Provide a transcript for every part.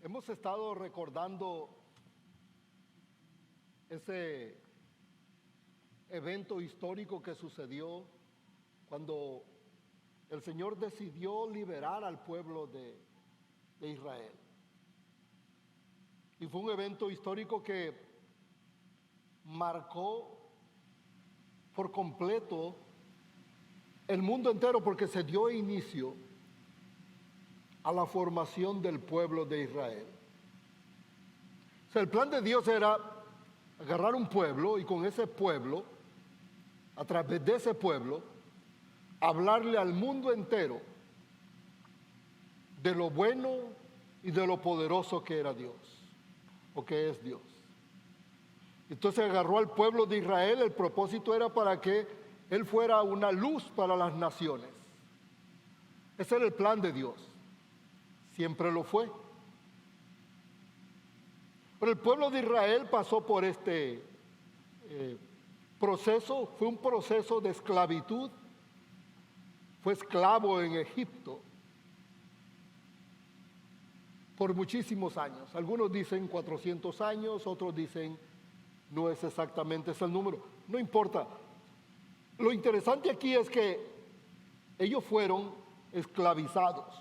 Hemos estado recordando ese evento histórico que sucedió cuando el Señor decidió liberar al pueblo de Israel. Y fue un evento histórico que marcó por completo el mundo entero, porque se dio inicio a la formación del pueblo de Israel. O sea, el plan de Dios era agarrar un pueblo y con ese pueblo, a través de ese pueblo, hablarle al mundo entero de lo bueno y de lo poderoso que era Dios, o que es Dios. Entonces agarró al pueblo de Israel. El propósito era para que él fuera una luz para las naciones. Ese era el plan de Dios. Siempre lo fue. Pero el pueblo de Israel pasó por este proceso. Fue un proceso de esclavitud. Fue esclavo en Egipto por muchísimos años. Algunos dicen 400 años, otros dicen no es exactamente ese el número. No importa. Lo interesante aquí es que ellos fueron esclavizados.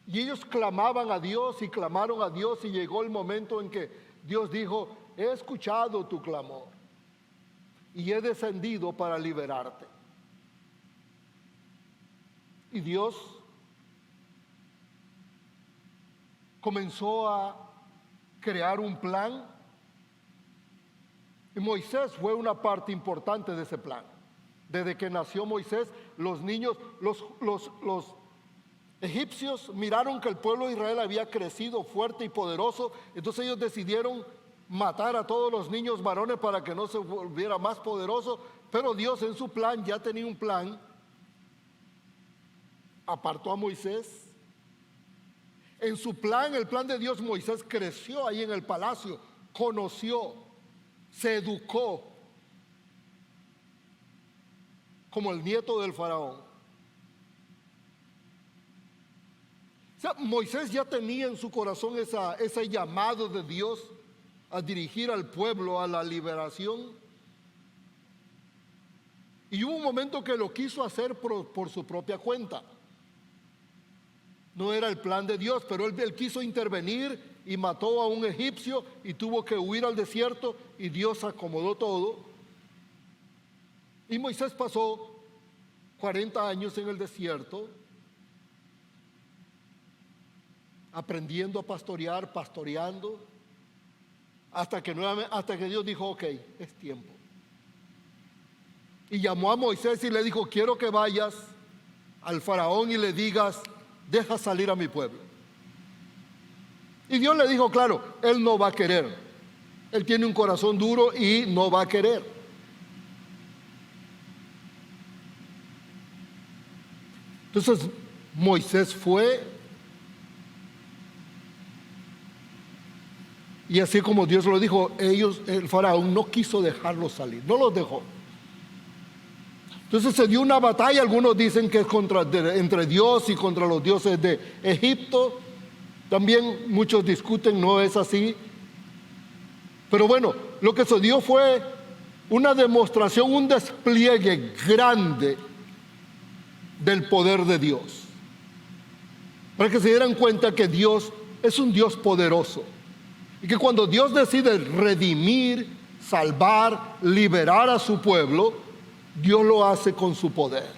Y ellos clamaban a Dios y clamaron a Dios, y llegó el momento en que Dios dijo: he escuchado tu clamor y he descendido para liberarte. Y Dios comenzó a crear un plan, y Moisés fue una parte importante de ese plan. Desde que nació Moisés, los niños, los egipcios miraron que el pueblo de Israel había crecido fuerte y poderoso. Entonces ellos decidieron matar a todos los niños varones para que no se volviera más poderoso. Pero Dios, en su plan, ya tenía un plan. Apartó a Moisés. En su plan, el plan de Dios, Moisés creció ahí en el palacio, conoció, se educó como el nieto del faraón. O sea, Moisés ya tenía en su corazón ese llamado de Dios a dirigir al pueblo a la liberación. Y hubo un momento que lo quiso hacer por su propia cuenta. No era el plan de Dios, pero él quiso intervenir y mató a un egipcio y tuvo que huir al desierto, y Dios acomodó todo. Y Moisés pasó 40 años en el desierto, aprendiendo a pastorear, pastoreando, hasta que Dios dijo: ok, es tiempo. Y llamó a Moisés y le dijo: quiero que vayas al faraón y le digas: deja salir a mi pueblo. Y Dios le dijo: claro, él no va a querer. Él tiene un corazón duro y no va a querer. Entonces Moisés fue, y así como Dios lo dijo, el faraón no quiso dejarlos salir, no los dejó. Entonces se dio una batalla. Algunos dicen que es entre Dios y contra los dioses de Egipto. También muchos discuten, no es así. Pero bueno, lo que se dio fue una demostración, un despliegue grande del poder de Dios, para que se dieran cuenta que Dios es un Dios poderoso, y que cuando Dios decide redimir, salvar, liberar a su pueblo, Dios lo hace con su poder.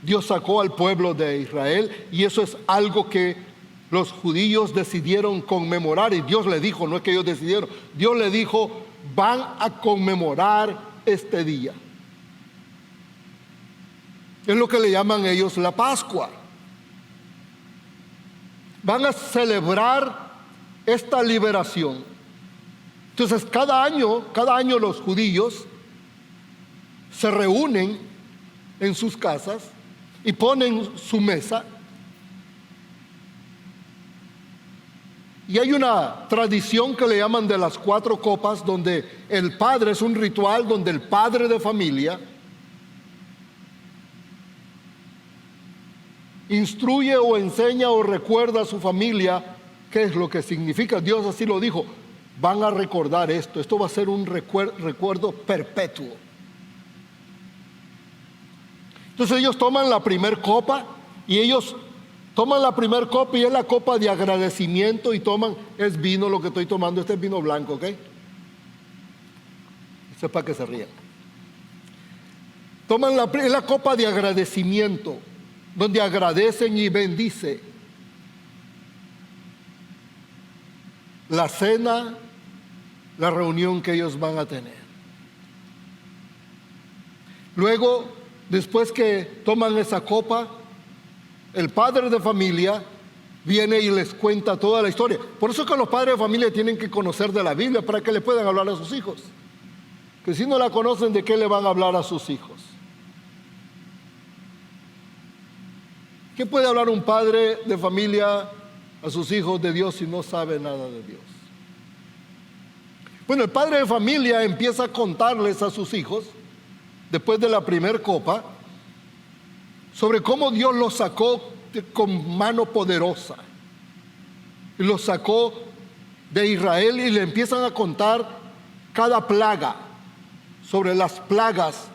Dios sacó al pueblo de Israel, y eso es algo que los judíos decidieron conmemorar. Y Dios le dijo, no es que ellos decidieron, Dios le dijo: van a conmemorar este día. Es lo que le llaman ellos la Pascua. Van a celebrar esta liberación. Entonces cada año los judíos se reúnen en sus casas y ponen su mesa. Y hay una tradición que le llaman de las 4 copas, donde el padre, es un ritual donde el padre de familia instruye o enseña o recuerda a su familia qué es lo que significa. Dios así lo dijo, van a recordar esto, esto va a ser un recuerdo perpetuo. Entonces ellos toman la primer copa y ellos toman la primer copa y es la copa de agradecimiento y toman, es vino lo que estoy tomando, este es vino blanco, ¿ok? Eso es para que se rían. Toman la copa de agradecimiento, donde agradecen y bendice la cena, la reunión que ellos van a tener. Luego, después que toman esa copa, el padre de familia viene y les cuenta toda la historia. Por eso es que los padres de familia tienen que conocer de la Biblia para que le puedan hablar a sus hijos. Que si no la conocen, ¿de qué le van a hablar a sus hijos? ¿Qué puede hablar un padre de familia a sus hijos de Dios si no sabe nada de Dios? Bueno, el padre de familia empieza a contarles a sus hijos, después de la primer copa, sobre cómo Dios los sacó con mano poderosa. Y los sacó de Israel y le empiezan a contar cada plaga, sobre las plagas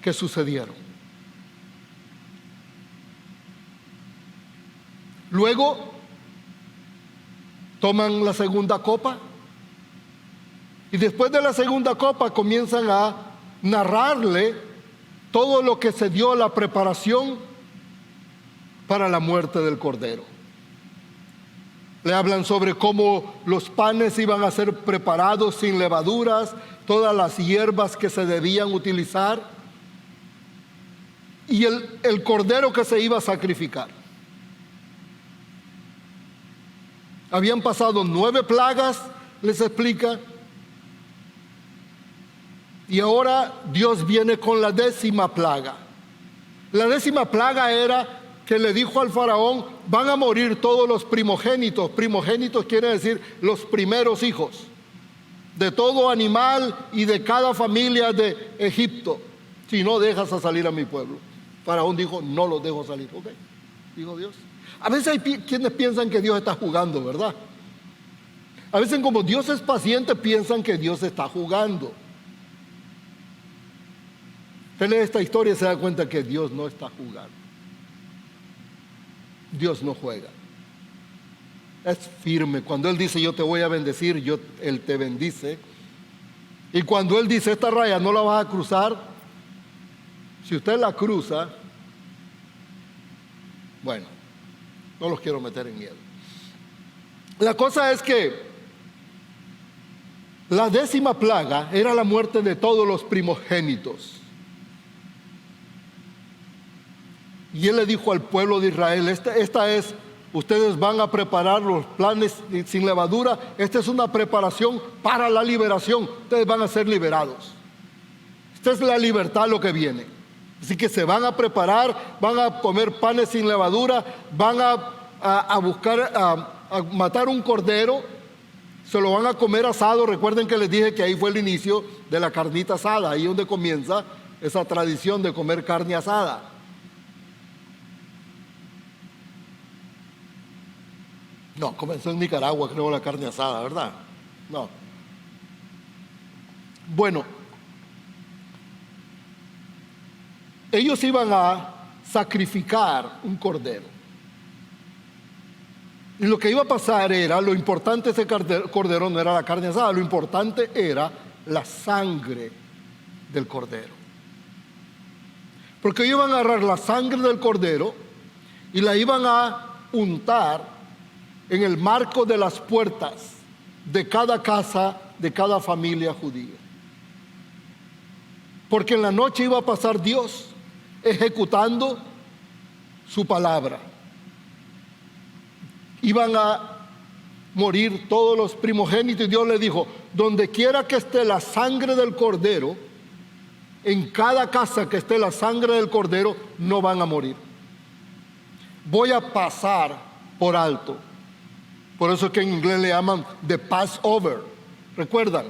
que sucedieron. Luego toman la segunda copa y después de la segunda copa comienzan a narrarle todo lo que se dio, la preparación para la muerte del Cordero. Le hablan sobre cómo los panes iban a ser preparados sin levaduras, todas las hierbas que se debían utilizar y el Cordero que se iba a sacrificar. Habían pasado 9 plagas, les explica, y ahora Dios viene con la 10ª plaga. La 10ª plaga era que le dijo al faraón, van a morir todos los primogénitos. Primogénitos quiere decir los primeros hijos de todo animal y de cada familia de Egipto, si no dejas a salir a mi pueblo. Faraón dijo, no los dejo salir. Ok, dijo Dios. A veces hay quienes piensan que Dios está jugando, ¿verdad? A veces como Dios es paciente piensan que Dios está jugando. Usted lee esta historia y se da cuenta que Dios no está jugando. Dios no juega. Es firme. Cuando Él dice yo te voy a bendecir, Él te bendice. Y cuando Él dice esta raya no la vas a cruzar, si usted la cruza, bueno, no los quiero meter en miedo. La cosa es que la 10ª plaga era la muerte de todos los primogénitos. Y Él le dijo al pueblo de Israel, esta es, ustedes van a preparar los planes sin levadura, esta es una preparación para la liberación, ustedes van a ser liberados. Esta es la libertad lo que viene. Así que se van a preparar, van a comer panes sin levadura, van a buscar, a matar un cordero, se lo van a comer asado. Recuerden que les dije que ahí fue el inicio de la carnita asada, ahí es donde comienza esa tradición de comer carne asada. No, comenzó en Nicaragua, creo, la carne asada, ¿verdad? No. Bueno, ellos iban a sacrificar un cordero. Y lo que iba a pasar era, lo importante de ese cordero no era la carne asada, lo importante era la sangre del cordero. Porque iban a agarrar la sangre del cordero y la iban a untar en el marco de las puertas de cada casa, de cada familia judía. Porque en la noche iba a pasar Dios ejecutando su palabra. Iban a morir todos los primogénitos y Dios le dijo, donde quiera que esté la sangre del cordero, en cada casa que esté la sangre del cordero, no van a morir. Voy a pasar por alto. Por eso es que en inglés le llaman the Passover. ¿Recuerdan?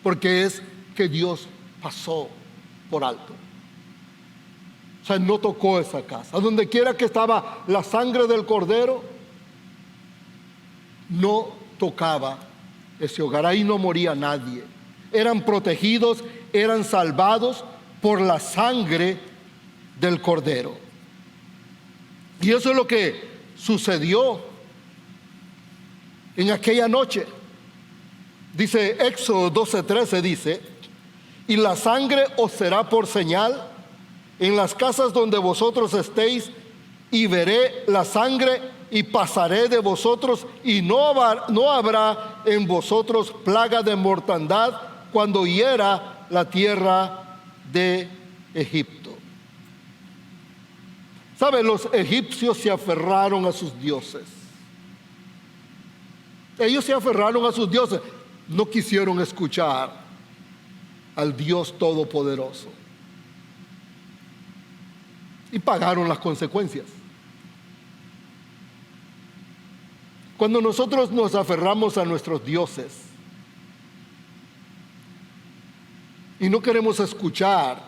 Porque es que Dios pasó por alto. O sea, no tocó esa casa. Donde quiera que estaba la sangre del cordero, no tocaba ese hogar. Ahí no moría nadie. Eran protegidos, eran salvados por la sangre del cordero. Y eso es lo que sucedió en aquella noche. Dice Éxodo 12:13, dice: y la sangre os será por señal en las casas donde vosotros estéis, y veré la sangre y pasaré de vosotros, y no habrá en vosotros plaga de mortandad cuando hiera la tierra de Egipto. ¿Sabe? Los egipcios se aferraron a sus dioses. Ellos se aferraron a sus dioses. No quisieron escuchar al Dios Todopoderoso. Y pagaron las consecuencias. Cuando nosotros nos aferramos a nuestros dioses y no queremos escuchar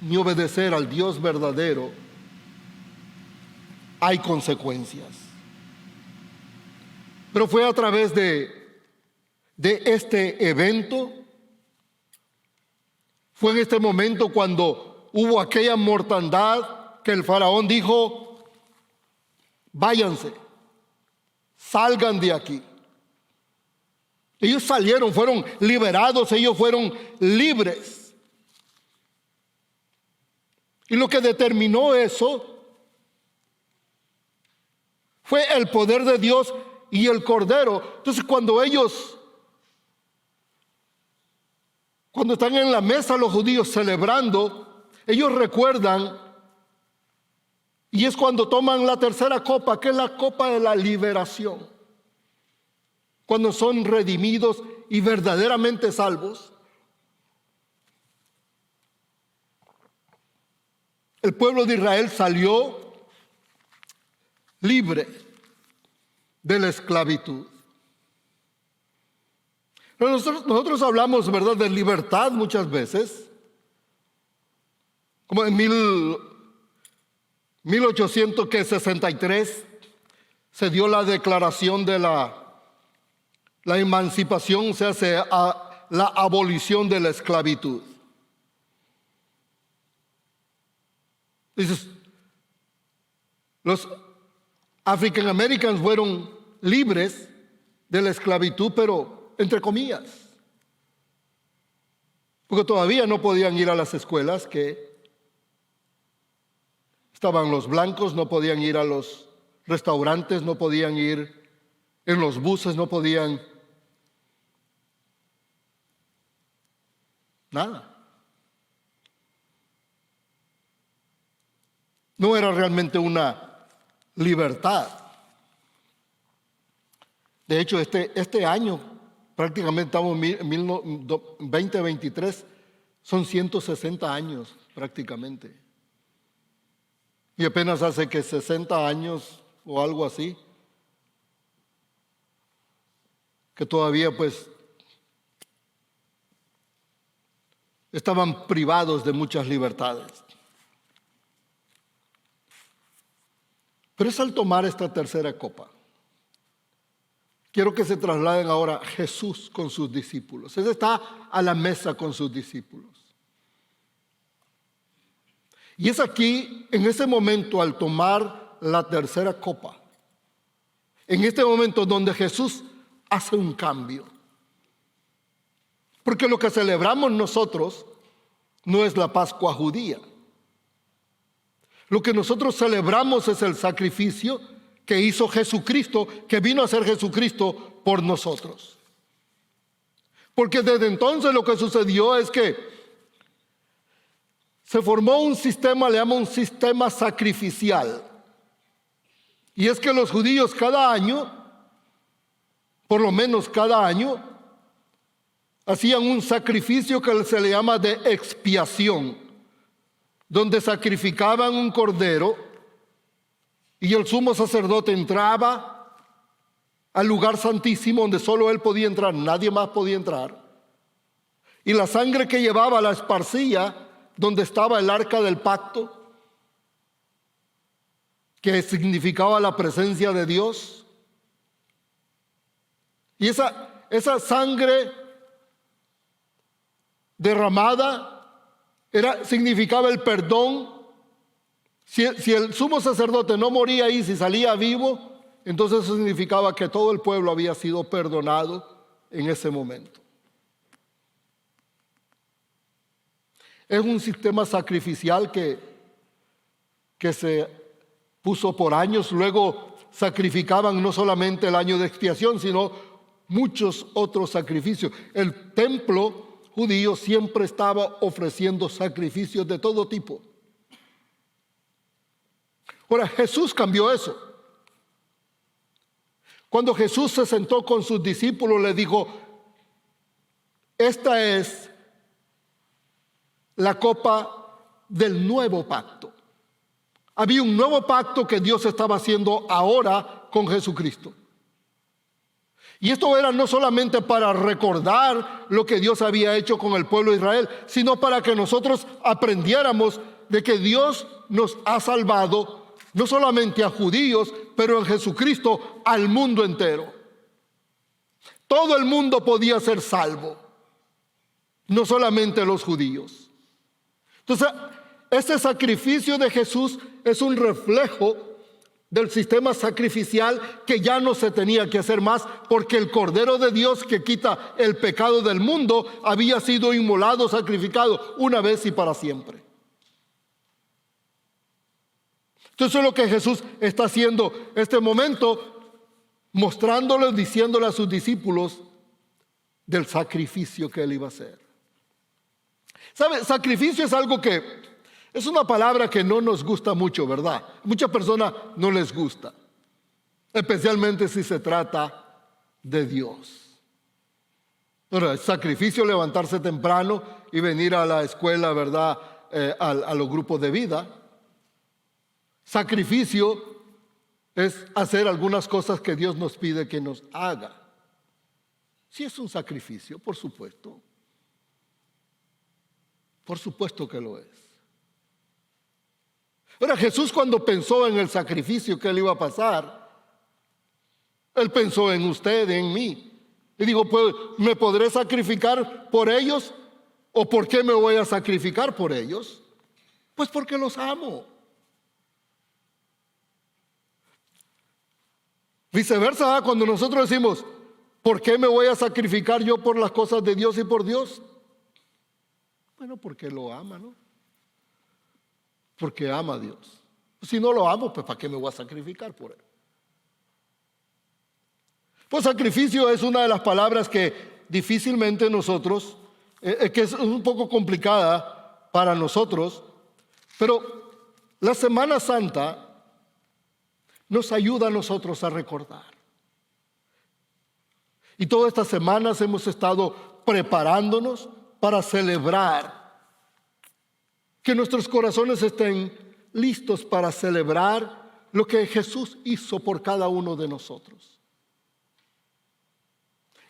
ni obedecer al Dios verdadero, hay consecuencias. Pero fue a través de este evento, fue en este momento cuando hubo aquella mortandad que el faraón dijo: váyanse, salgan de aquí. Ellos salieron, fueron liberados, ellos fueron libres. Y lo que determinó eso fue el poder de Dios y el cordero. Entonces cuando están en la mesa los judíos celebrando, ellos recuerdan, y es cuando toman la tercera copa, que es la copa de la liberación. Cuando son redimidos y verdaderamente salvos. El pueblo de Israel salió libre de la esclavitud. Pero nosotros hablamos, ¿verdad?, de libertad muchas veces. Como en 1863 se dio la declaración de la emancipación, se hace la abolición de la esclavitud. Dices, los African Americans fueron libres de la esclavitud, pero entre comillas, porque todavía no podían ir a las escuelas que estaban los blancos, no podían ir a los restaurantes, no podían ir en los buses, no podían nada. No era realmente una libertad. De hecho, este año, prácticamente estamos en 2023, son 160 años prácticamente. Y apenas hace que 60 años o algo así, que todavía pues estaban privados de muchas libertades. Pero es al tomar esta tercera copa. Quiero que se trasladen ahora Jesús con sus discípulos. Él está a la mesa con sus discípulos. Y es aquí, en ese momento, al tomar la tercera copa, en este momento donde Jesús hace un cambio. Porque lo que celebramos nosotros no es la Pascua judía. Lo que nosotros celebramos es el sacrificio que hizo Jesucristo, que vino a ser Jesucristo por nosotros. Porque desde entonces lo que sucedió es que se formó un sistema, le llaman un sistema sacrificial. Y es que los judíos cada año, por lo menos cada año, hacían un sacrificio que se le llama de expiación, donde sacrificaban un cordero y el sumo sacerdote entraba al lugar santísimo donde solo él podía entrar, nadie más podía entrar. Y la sangre que llevaba la esparcía donde estaba el arca del pacto, que significaba la presencia de Dios. Y esa sangre derramada significaba el perdón. Si el sumo sacerdote no moría ahí, si salía vivo, entonces eso significaba que todo el pueblo había sido perdonado en ese momento. Es un sistema sacrificial que se puso por años. Luego sacrificaban no solamente el año de expiación, sino muchos otros sacrificios. El templo judío siempre estaba ofreciendo sacrificios de todo tipo. Ahora, Jesús cambió eso. Cuando Jesús se sentó con sus discípulos, le dijo: esta es la copa del nuevo pacto. Había un nuevo pacto que Dios estaba haciendo ahora con Jesucristo. Y esto era no solamente para recordar lo que Dios había hecho con el pueblo de Israel, sino para que nosotros aprendiéramos de que Dios nos ha salvado, no solamente a judíos, pero en Jesucristo al mundo entero. Todo el mundo podía ser salvo, no solamente los judíos. Entonces, este sacrificio de Jesús es un reflejo del sistema sacrificial que ya no se tenía que hacer más, porque el Cordero de Dios que quita el pecado del mundo había sido inmolado, sacrificado una vez y para siempre. Entonces es lo que Jesús está haciendo este momento, mostrándoles, diciéndole a sus discípulos del sacrificio que Él iba a hacer. ¿Sabe? Sacrificio es algo que es una palabra que no nos gusta mucho, ¿verdad? Muchas personas no les gusta, especialmente si se trata de Dios. Ahora, sacrificio, levantarse temprano y venir a la escuela, ¿verdad? A los grupos de vida. Sacrificio es hacer algunas cosas que Dios nos pide que nos haga. Sí, es un sacrificio, por supuesto. Por supuesto que lo es. Ahora, Jesús, cuando pensó en el sacrificio que Él iba a pasar, Él pensó en usted, en mí. Y dijo: pues, ¿me podré sacrificar por ellos? ¿O por qué me voy a sacrificar por ellos? Pues porque los amo. Viceversa, cuando nosotros decimos: ¿por qué me voy a sacrificar yo por las cosas de Dios y por Dios? Bueno, porque lo ama, ¿no? Porque ama a Dios. Si no lo amo, pues ¿para qué me voy a sacrificar por Él? Pues sacrificio es una de las palabras que difícilmente nosotros, que es un poco complicada para nosotros, pero la Semana Santa nos ayuda a nosotros a recordar. Y todas estas semanas hemos estado preparándonos para celebrar, que nuestros corazones estén listos para celebrar lo que Jesús hizo por cada uno de nosotros.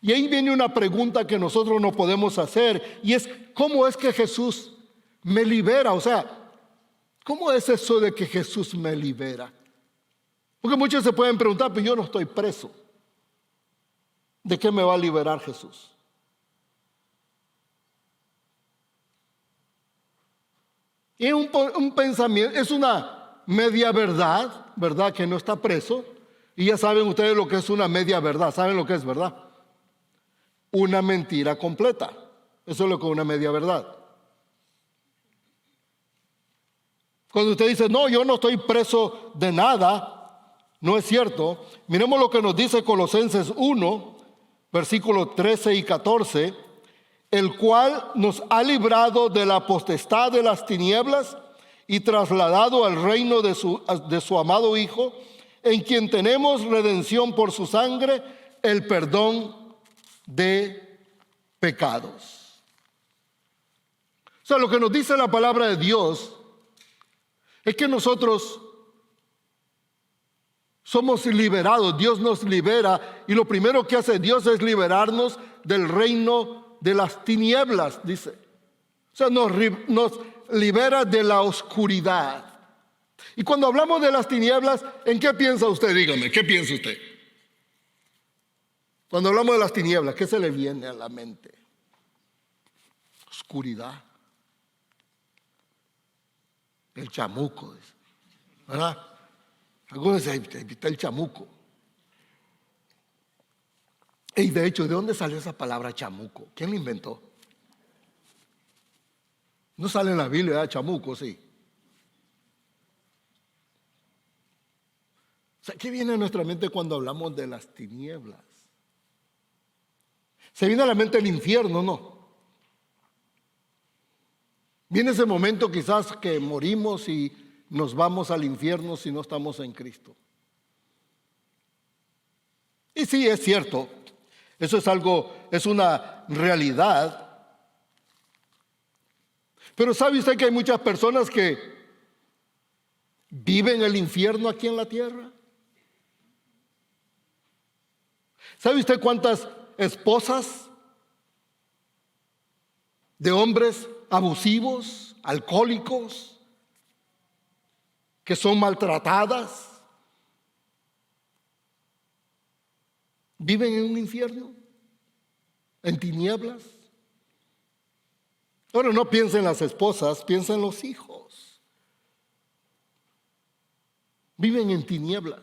Y ahí viene una pregunta que nosotros no podemos hacer, y es: ¿cómo es que Jesús me libera? O sea, ¿cómo es eso de que Jesús me libera? Porque muchos se pueden preguntar: pero yo no estoy preso. ¿De qué me va a liberar Jesús? Y es un pensamiento, es una media verdad, ¿verdad? Que no está preso. Y ya saben ustedes lo que es una media verdad. ¿Saben lo que es, verdad? Una mentira completa. Eso es lo que es una media verdad. Cuando usted dice: no, yo no estoy preso de nada, no es cierto. Miremos lo que nos dice Colosenses 1, versículos 13 y 14. El cual nos ha librado de la potestad de las tinieblas y trasladado al reino de su amado Hijo, en quien tenemos redención por su sangre, el perdón de pecados. O sea, lo que nos dice la palabra de Dios es que nosotros somos liberados. Dios nos libera, y lo primero que hace Dios es liberarnos del reino de las tinieblas, dice. O sea, nos libera de la oscuridad. Y cuando hablamos de las tinieblas, ¿en qué piensa usted? Dígame, ¿qué piensa usted? Cuando hablamos de las tinieblas, ¿qué se le viene a la mente? Oscuridad. El chamuco, ¿verdad? Algunos dicen, ahí está el chamuco. Y de hecho, ¿de dónde salió esa palabra chamuco? ¿Quién la inventó? No sale en la Biblia, ¿verdad? Chamuco, sí. O sea, ¿qué viene a nuestra mente cuando hablamos de las tinieblas? Se viene a la mente el infierno, ¿no? Viene ese momento quizás que morimos y nos vamos al infierno si no estamos en Cristo. Y sí, es cierto, eso es algo, es una realidad. Pero ¿sabe usted que hay muchas personas que viven el infierno aquí en la tierra? ¿Sabe usted cuántas esposas de hombres abusivos, alcohólicos, que son maltratadas, viven en un infierno, en tinieblas? Ahora no piensen en las esposas, piensen en los hijos. Viven en tinieblas.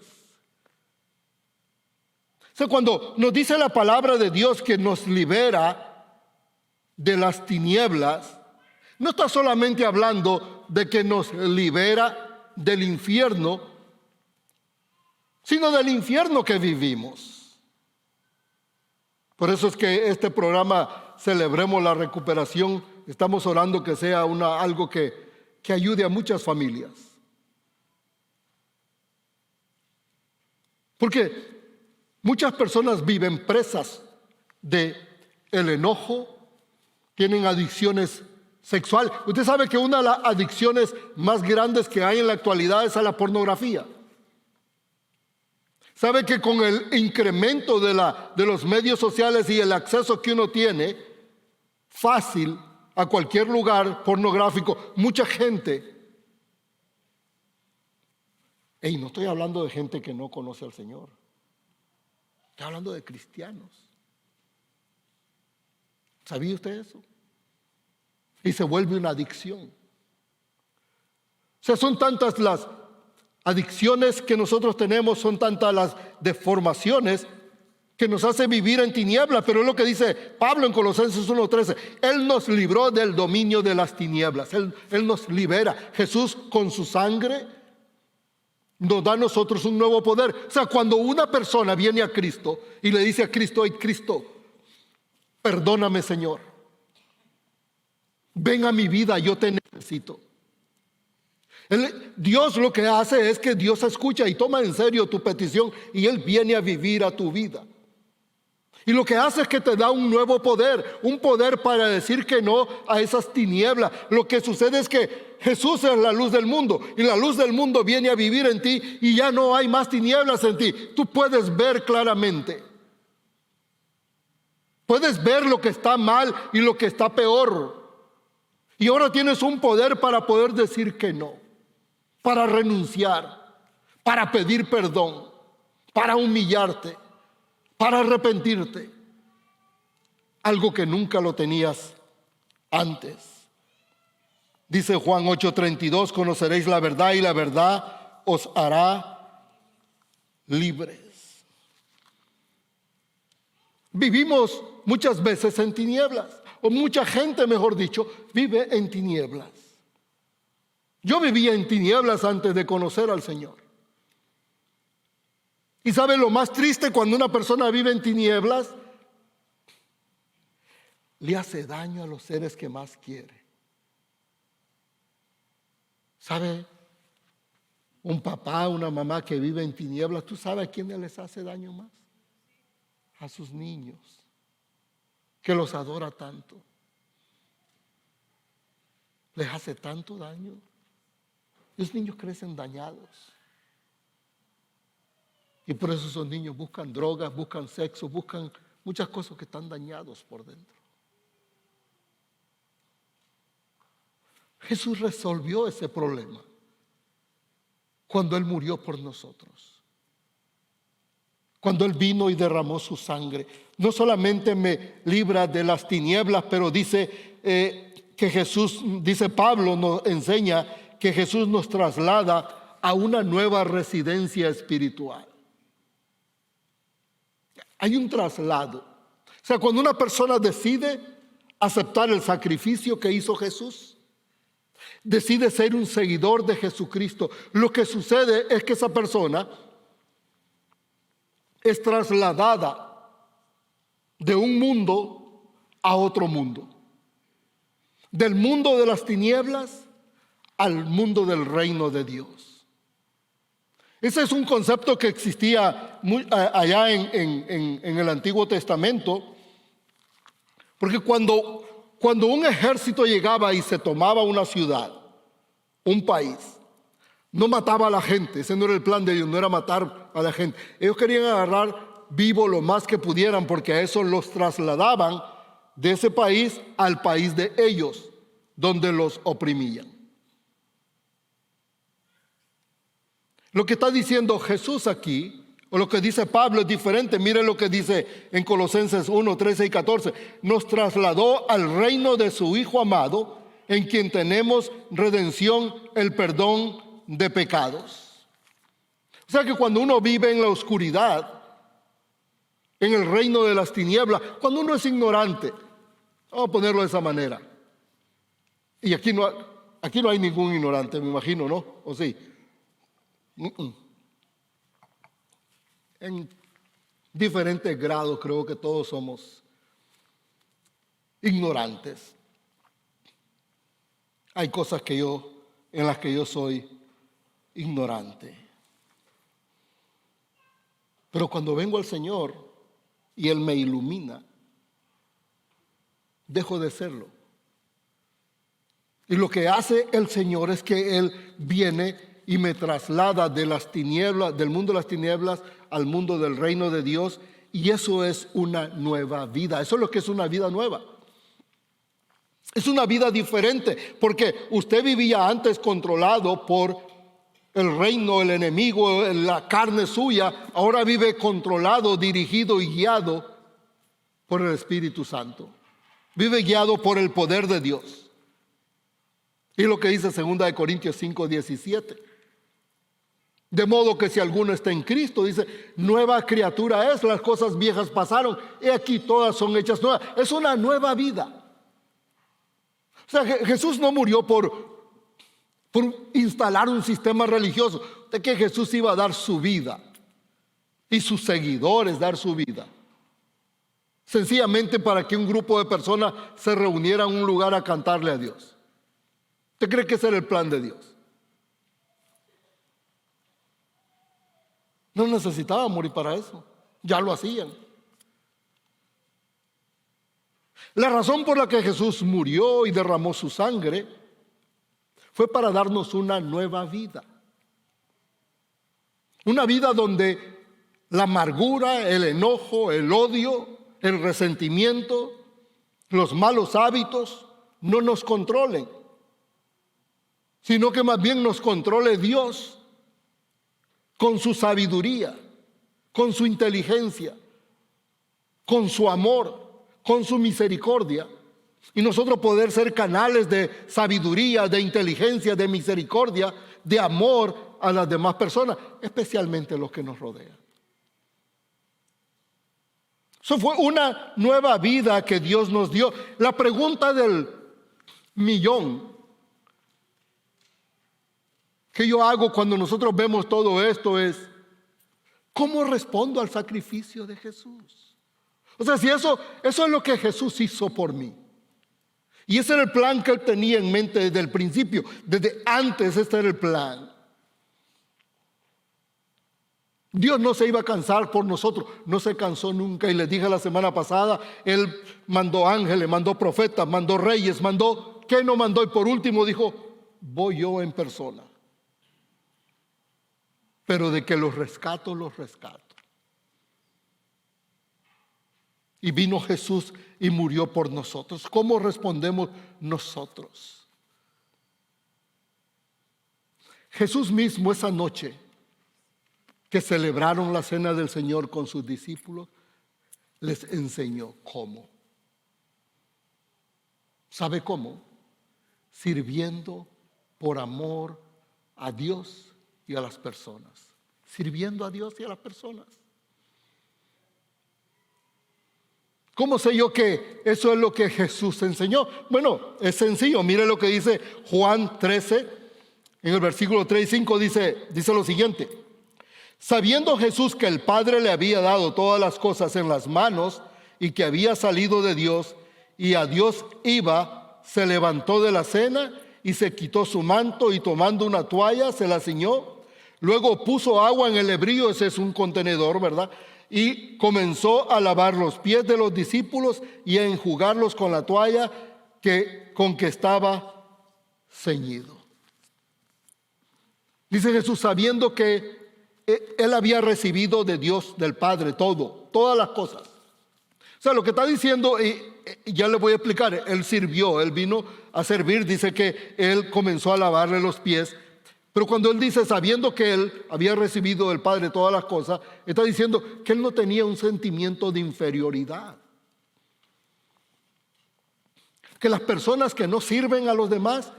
O sea, cuando nos dice la palabra de Dios que nos libera de las tinieblas, no está solamente hablando de que nos libera del infierno, sino del infierno que vivimos. Por eso es que este programa, Celebremos la Recuperación, estamos orando que sea algo que ayude a muchas familias. Porque muchas personas viven presas del enojo, tienen adicciones sexuales. Usted sabe que una de las adicciones más grandes que hay en la actualidad es a la pornografía. Sabe que con el incremento de los medios sociales y el acceso que uno tiene fácil a cualquier lugar pornográfico, mucha gente, y no estoy hablando de gente que no conoce al Señor, estoy hablando de cristianos. ¿Sabía usted eso? Y se vuelve una adicción. O sea, son tantas las adicciones que nosotros tenemos, son tantas las deformaciones que nos hace vivir en tinieblas. Pero es lo que dice Pablo en Colosenses 1:13. Él nos libró del dominio de las tinieblas. Él nos libera. Jesús con su sangre nos da a nosotros un nuevo poder. O sea, cuando una persona viene a Cristo y le dice a Cristo: ay, Cristo, perdóname, Señor, ven a mi vida, yo te necesito. Dios lo que hace es que Dios escucha y toma en serio tu petición, y Él viene a vivir a tu vida. Y lo que hace es que te da un nuevo poder, un poder para decir que no a esas tinieblas. Lo que sucede es que Jesús es la luz del mundo, y la luz del mundo viene a vivir en ti, y ya no hay más tinieblas en ti. Tú puedes ver claramente. Puedes ver lo que está mal y lo que está peor. Y ahora tienes un poder para poder decir que no, para renunciar, para pedir perdón, para humillarte, para arrepentirte. Algo que nunca lo tenías antes. Dice Juan 8:32, conoceréis la verdad y la verdad os hará libres. Vivimos muchas veces en tinieblas, o mucha gente, mejor dicho, vive en tinieblas. Yo vivía en tinieblas antes de conocer al Señor. ¿Y sabe lo más triste? Cuando una persona vive en tinieblas, le hace daño a los seres que más quiere. ¿Sabe? Un papá, una mamá que vive en tinieblas, ¿tú sabes a quién les hace daño más? A sus niños, que los adora tanto. Les hace tanto daño. Los niños crecen dañados. Y por eso esos niños buscan drogas, buscan sexo, buscan muchas cosas que están dañados por dentro. Jesús resolvió ese problema. cuando Él murió por nosotros. Cuando Él vino y derramó su sangre. No solamente me libra de las tinieblas, pero dice que Jesús, dice Pablo, nos enseña que Jesús nos traslada a una nueva residencia espiritual. Hay un traslado. O sea, cuando una persona decide aceptar el sacrificio que hizo Jesús, decide ser un seguidor de Jesucristo, lo que sucede es que esa persona es trasladada de un mundo a otro mundo. Del mundo de las tinieblas al mundo del reino de Dios. Ese es un concepto que existía allá en el Antiguo Testamento, porque cuando un ejército llegaba y se tomaba una ciudad, un país, no mataba a la gente. Ese no era el plan de Dios, no era matar a la gente. Ellos querían agarrar vivo lo más que pudieran, porque a eso los trasladaban de ese país al país de ellos, donde los oprimían. Lo que está diciendo Jesús aquí, o lo que dice Pablo, es diferente. Mire lo que dice en Colosenses 1, 13 y 14. Nos trasladó al reino de su Hijo amado, en quien tenemos redención, el perdón de pecados. O sea que cuando uno vive en la oscuridad, en el reino de las tinieblas, cuando uno es ignorante, vamos a ponerlo de esa manera. Y aquí no hay ningún ignorante, me imagino, ¿no? ¿O sí? En diferentes grados creo que todos somos ignorantes. Hay cosas en las que yo soy ignorante. Pero cuando vengo al Señor y Él me ilumina, dejo de serlo. Y lo que hace el Señor es que Él viene y me traslada de las tinieblas, del mundo de las tinieblas al mundo del reino de Dios, y eso es una nueva vida. Eso es lo que es una vida nueva. Es una vida diferente, porque usted vivía antes controlado por el reino, el enemigo, la carne suya. Ahora vive controlado, dirigido y guiado por el Espíritu Santo. Vive guiado por el poder de Dios. Y lo que dice 2 Corintios 5, 17. De modo que si alguno está en Cristo, dice, nueva criatura es, las cosas viejas pasaron, y aquí todas son hechas nuevas. Es una nueva vida. O sea, Jesús no murió por instalar un sistema religioso, de que Jesús iba a dar su vida y sus seguidores dar su vida, sencillamente para que un grupo de personas se reuniera en un lugar a cantarle a Dios. ¿Usted cree que ese era el plan de Dios? No necesitaba morir para eso, ya lo hacían. La razón por la que Jesús murió y derramó su sangre fue para darnos una nueva vida. Una vida donde la amargura, el enojo, el odio, el resentimiento, los malos hábitos no nos controlen, sino que más bien nos controle Dios con su sabiduría, con su inteligencia, con su amor, con su misericordia, y nosotros poder ser canales de sabiduría, de inteligencia, de misericordia, de amor a las demás personas, especialmente los que nos rodean. Eso fue una nueva vida que Dios nos dio. La pregunta del millón que yo hago cuando nosotros vemos todo esto es, ¿cómo respondo al sacrificio de Jesús? O sea, si eso es lo que Jesús hizo por mí. Y ese era el plan que Él tenía en mente desde el principio, desde antes. Este era el plan. Dios no se iba a cansar por nosotros, no se cansó nunca. Y les dije la semana pasada, Él mandó ángeles, mandó profetas, mandó reyes, mandó, ¿qué no mandó? Y por último dijo, voy yo en persona. Pero de que los rescato, los rescato. Y vino Jesús y murió por nosotros. ¿Cómo respondemos nosotros? Jesús mismo esa noche que celebraron la cena del Señor con sus discípulos, les enseñó cómo. ¿Sabe cómo? Sirviendo por amor a Dios y a las personas. Sirviendo a Dios y a las personas. ¿Cómo sé yo que eso es lo que Jesús enseñó? Bueno, es sencillo. Mire lo que dice Juan 13, en el versículo 3 y 5 dice lo siguiente. Sabiendo Jesús que el Padre le había dado todas las cosas en las manos y que había salido de Dios y a Dios iba, se levantó de la cena y se quitó su manto y tomando una toalla se la ciñó. Luego puso agua en el lebrillo, ese es un contenedor, ¿verdad? Y comenzó a lavar los pies de los discípulos y a enjugarlos con la toalla con que estaba ceñido. Dice Jesús, sabiendo que Él había recibido de Dios, del Padre, todas las cosas. O sea, lo que está diciendo, y ya le voy a explicar, Él sirvió, Él vino a servir, dice que Él comenzó a lavarle los pies. Pero cuando Él dice, sabiendo que Él había recibido del Padre todas las cosas, está diciendo que Él no tenía un sentimiento de inferioridad. Que las personas que no sirven a los demás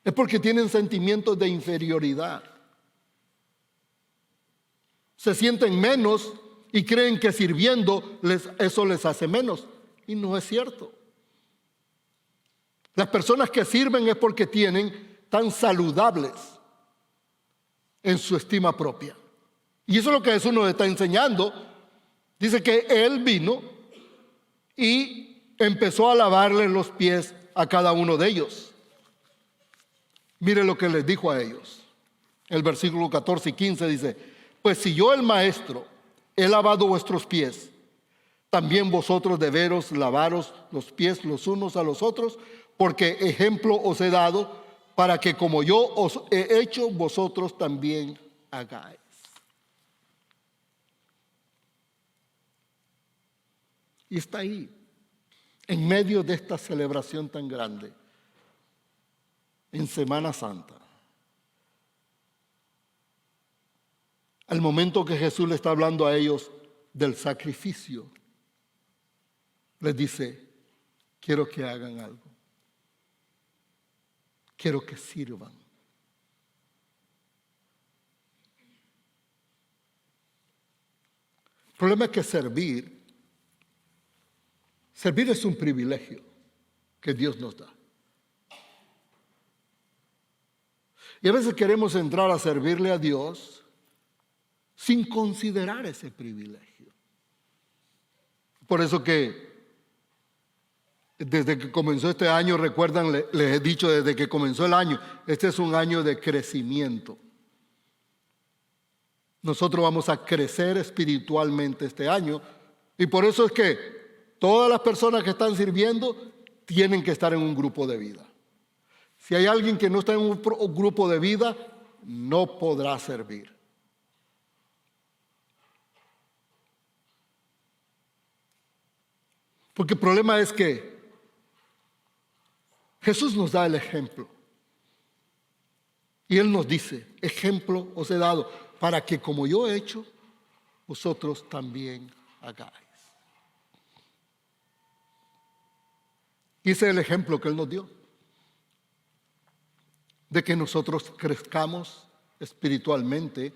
es porque tienen sentimientos de inferioridad. Se sienten menos y creen que sirviendo eso les hace menos. Y no es cierto. Las personas que sirven es porque están saludables en su estima propia. Y eso es lo que Jesús nos está enseñando. Dice que Él vino y empezó a lavarle los pies a cada uno de ellos. Mire lo que les dijo a ellos. El versículo 14 y 15 dice, pues si yo el maestro he lavado vuestros pies, también vosotros deberos lavaros los pies los unos a los otros, porque ejemplo os he dado para que como yo os he hecho, vosotros también hagáis. Y está ahí, en medio de esta celebración tan grande, en Semana Santa. Al momento que Jesús le está hablando a ellos del sacrificio, les dice, quiero que hagan algo. Quiero que sirvan. El problema es que servir es un privilegio que Dios nos da. Y a veces queremos entrar a servirle a Dios sin considerar ese privilegio. Por eso que desde que comenzó este año, recuerdan, les he dicho desde que comenzó el año, este es un año de crecimiento. Nosotros vamos a crecer espiritualmente este año y por eso es que todas las personas que están sirviendo tienen que estar en un grupo de vida. Si hay alguien que no está en un grupo de vida, no podrá servir. Porque el problema es que Jesús nos da el ejemplo. Y Él nos dice, ejemplo os he dado, para que como yo he hecho, vosotros también hagáis. Y ese es el ejemplo que Él nos dio. De que nosotros crezcamos espiritualmente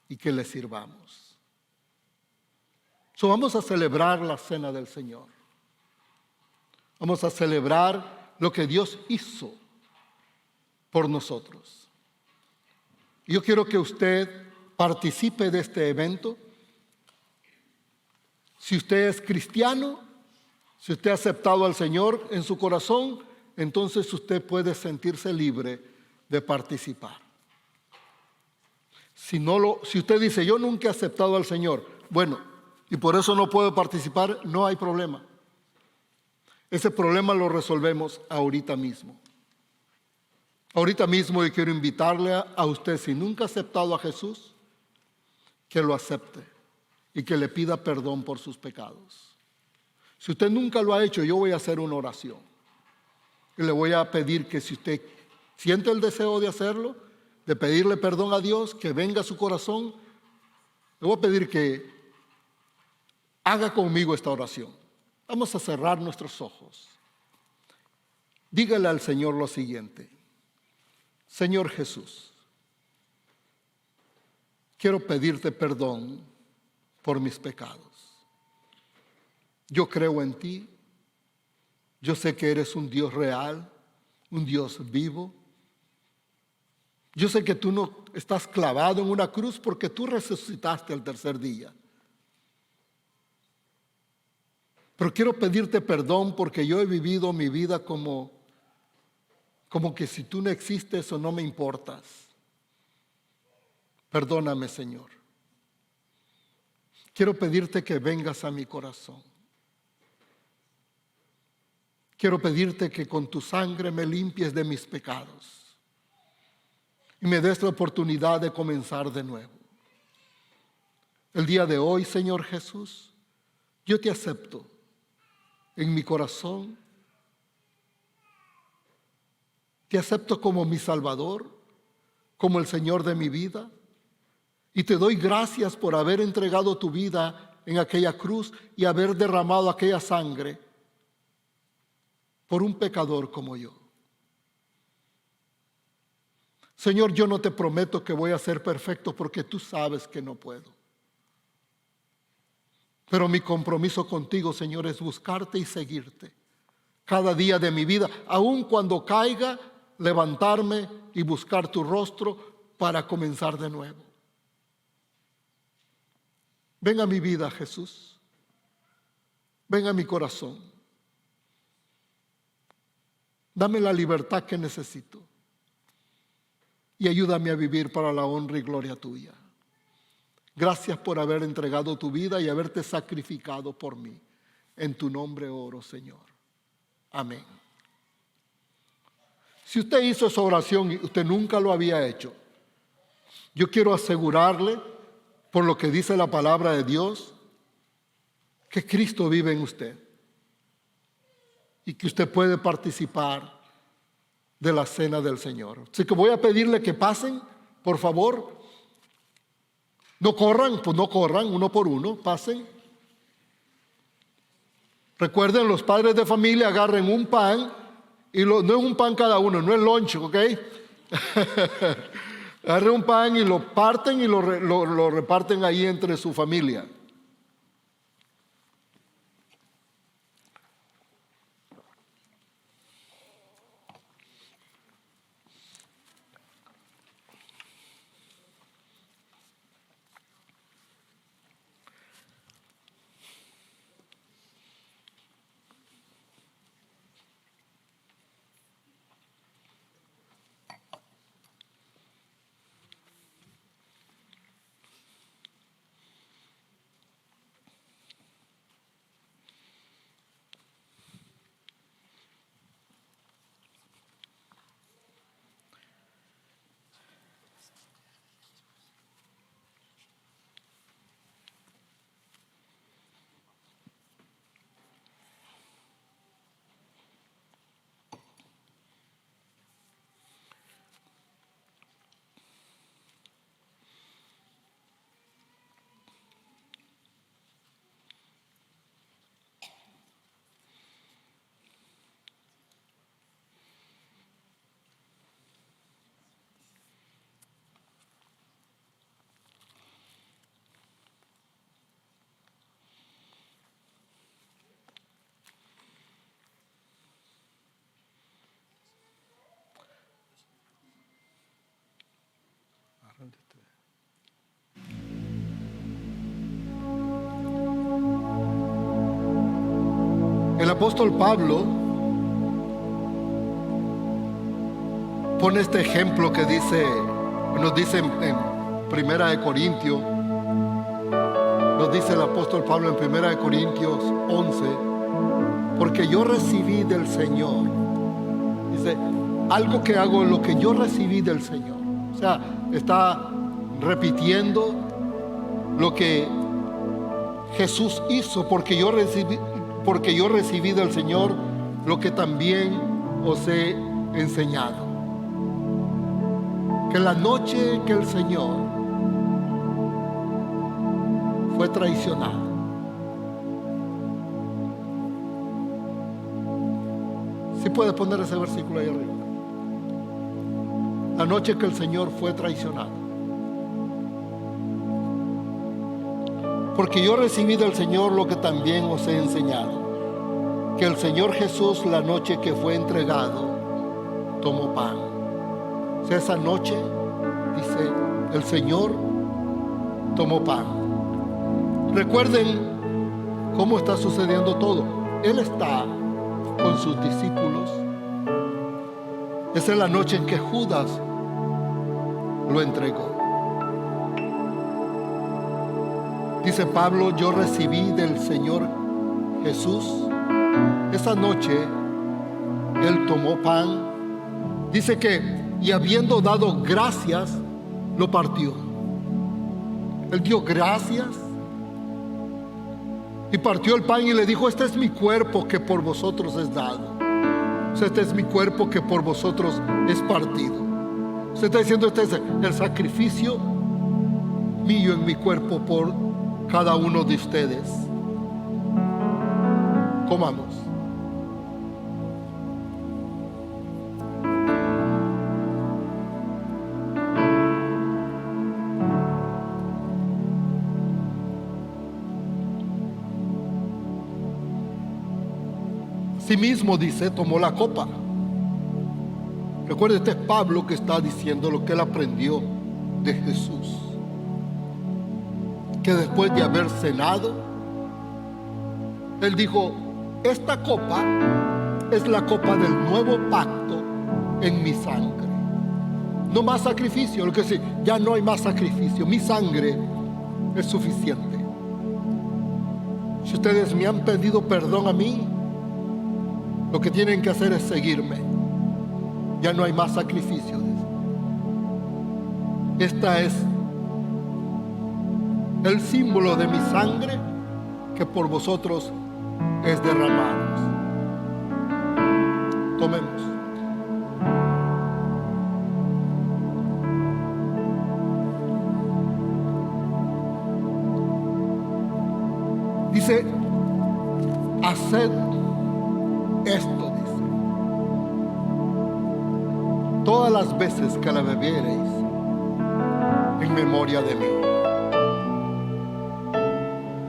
y que le sirvamos. Vamos a celebrar la cena del Señor. Vamos a celebrar lo que Dios hizo por nosotros. Yo quiero que usted participe de este evento. Si usted es cristiano, si usted ha aceptado al Señor en su corazón, entonces usted puede sentirse libre de participar. Si usted dice, yo nunca he aceptado al Señor, bueno, y por eso no puedo participar, no hay problema. Ese problema lo resolvemos ahorita mismo. Ahorita mismo yo quiero invitarle a usted, si nunca ha aceptado a Jesús, que lo acepte y que le pida perdón por sus pecados. Si usted nunca lo ha hecho, yo voy a hacer una oración. Y le voy a pedir que si usted siente el deseo de hacerlo, de pedirle perdón a Dios, que venga a su corazón, le voy a pedir que haga conmigo esta oración. Vamos a cerrar nuestros ojos. Dígale al Señor lo siguiente: Señor Jesús, quiero pedirte perdón por mis pecados. Yo creo en ti. Yo sé que eres un Dios real, un Dios vivo. Yo sé que tú no estás clavado en una cruz porque tú resucitaste al tercer día. Pero quiero pedirte perdón porque yo he vivido mi vida como que si tú no existes o no me importas. Perdóname, Señor. Quiero pedirte que vengas a mi corazón. Quiero pedirte que con tu sangre me limpies de mis pecados y me des la oportunidad de comenzar de nuevo. El día de hoy, Señor Jesús, yo te acepto en mi corazón. Te acepto como mi Salvador, como el Señor de mi vida, y te doy gracias por haber entregado tu vida en aquella cruz y haber derramado aquella sangre por un pecador como yo. Señor, yo no te prometo que voy a ser perfecto porque tú sabes que no puedo. Pero mi compromiso contigo, Señor, es buscarte y seguirte cada día de mi vida, aun cuando caiga, levantarme y buscar tu rostro para comenzar de nuevo. Ven a mi vida, Jesús. Ven a mi corazón. Dame la libertad que necesito y ayúdame a vivir para la honra y gloria tuya. Gracias por haber entregado tu vida y haberte sacrificado por mí. En tu nombre oro, Señor. Amén. Si usted hizo esa oración y usted nunca lo había hecho, yo quiero asegurarle, por lo que dice la palabra de Dios, que Cristo vive en usted y que usted puede participar de la cena del Señor. Así que voy a pedirle que pasen, por favor. No corran, pues no corran, uno por uno, pasen. Recuerden, los padres de familia agarren un pan, y no es un pan cada uno, no es lunch, ¿ok? Agarren un pan y lo parten y lo reparten ahí entre su familia. El apóstol Pablo pone este ejemplo que nos dice en Primera de Corintios, nos dice el apóstol Pablo en Primera de Corintios 11, porque yo recibí del Señor, dice, algo que hago, lo que yo recibí del Señor. O sea, está repitiendo lo que Jesús hizo, porque yo recibí del Señor lo que también os he enseñado. que la noche que el Señor fue traicionado, si puedes poner ese versículo ahí arriba. La noche que el Señor fue traicionado. Porque yo recibí del Señor lo que también os he enseñado, que el Señor Jesús, la noche que fue entregado, tomó pan. O sea, esa noche, dice, el Señor tomó pan. Recuerden cómo está sucediendo todo. Él está con sus discípulos. Esa es la noche en que Judas lo entregó. Dice Pablo, yo recibí del Señor Jesús. Esa noche Él tomó pan. Dice que, y habiendo dado gracias, lo partió. Él dio gracias y partió el pan y le dijo, este es mi cuerpo que por vosotros es dado. O sea, este es mi cuerpo que por vosotros es partido. Usted está diciendo, este es el sacrificio mío en mi cuerpo por cada uno de ustedes. Comamos. Asimismo, dice, tomó la copa. Recuerde, este es Pablo que está diciendo lo que él aprendió de Jesús. Que después de haber cenado, él dijo, esta copa es la copa del nuevo pacto en mi sangre. No más sacrificio, lo que sí, ya no hay más sacrificio, mi sangre es suficiente. Si ustedes me han pedido perdón a mí, lo que tienen que hacer es seguirme. Ya no hay más sacrificio. Esta es el símbolo de mi sangre que por vosotros es derramada. Tomemos. Dice, haced esto, dice, todas las veces que la bebiereis en memoria de mí.